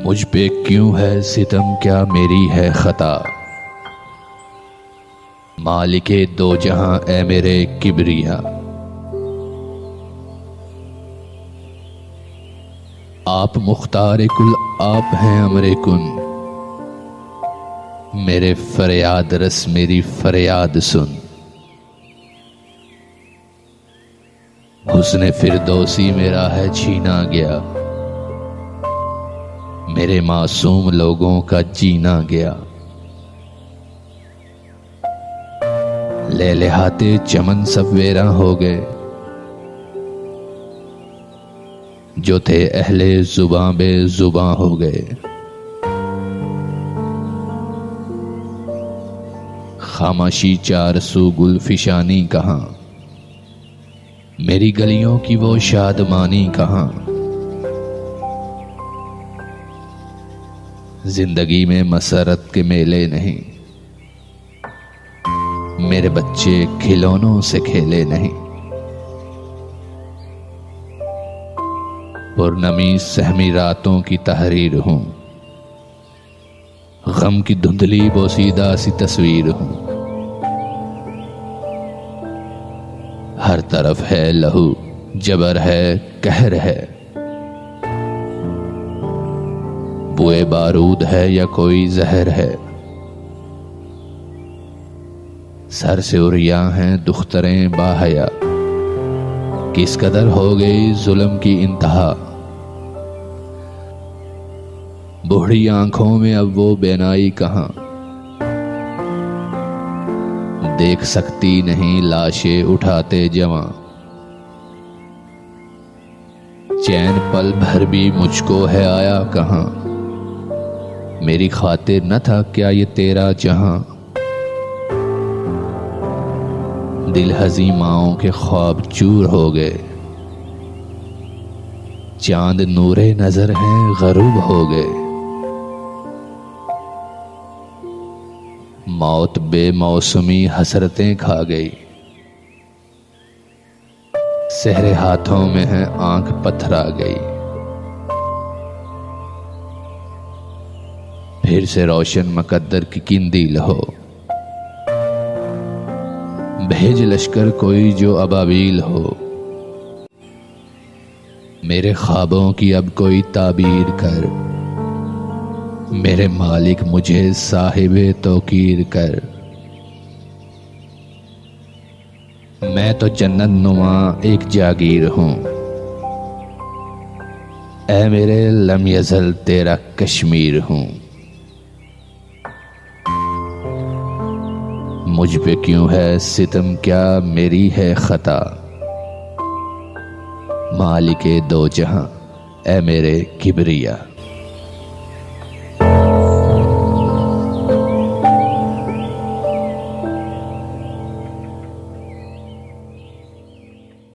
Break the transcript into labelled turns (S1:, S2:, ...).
S1: مجھ پہ کیوں ہے ستم، کیا میری ہے خطا؟ مالک دو جہاں اے میرے کبریا، آپ مختار کل آپ ہیں امر کن، میرے فریاد رس میری فریاد سن۔ حسن فردوسی میرا ہے چھینا گیا، میرے معصوم لوگوں کا جینا گیا۔ لہلہاتے چمن سب ویراں ہو گئے، جو تھے اہل زباں بے زباں ہو گئے۔ خاموشی چار سو گل فشانی کہاں، میری گلیوں کی وہ شادمانی کہاں؟ زندگی میں مسرت کے میلے نہیں، میرے بچے کھلونوں سے کھیلے نہیں۔ پرنمی سہمی راتوں کی تحریر ہوں، غم کی دھندلی بوسیدہ سی تصویر ہوں۔ ہر طرف ہے لہو، جبر ہے، قہر ہے، بوئے بارود ہے یا کوئی زہر ہے۔ سر سے عریاں ہیں دختریں باحیا، کس قدر ہو گئی ظلم کی انتہا۔ بوڑھی آنکھوں میں اب وہ بینائی کہاں، دیکھ سکتی نہیں لاشیں اٹھاتے جواں۔ چین پل بھر بھی مجھ کو ہے آیا کہاں، میری خاطر نہ تھا کیا یہ تیرا جہاں۔ دل ہزی ماؤں کے خواب چور ہو گئے، چاند نور نظر ہیں غروب ہو گئے۔ موت بے موسمی حسرتیں کھا گئی، سحر ہاتھوں میں ہے آنکھ پتھرا گئی۔ پھر سے روشن مقدر کی قندیل ہو، بھیج لشکر کوئی جو ابابیل ہو۔ میرے خوابوں کی اب کوئی تعبیر کر، میرے مالک مجھے صاحب توقیر کر۔ میں تو جنت نما ایک جاگیر ہوں، اے میرے لم یزل تیرا کشمیر ہوں۔ مجھ پہ کیوں ہے ستم، کیا میری ہے خطا؟ مالک دو جہاں اے میرے کبریا۔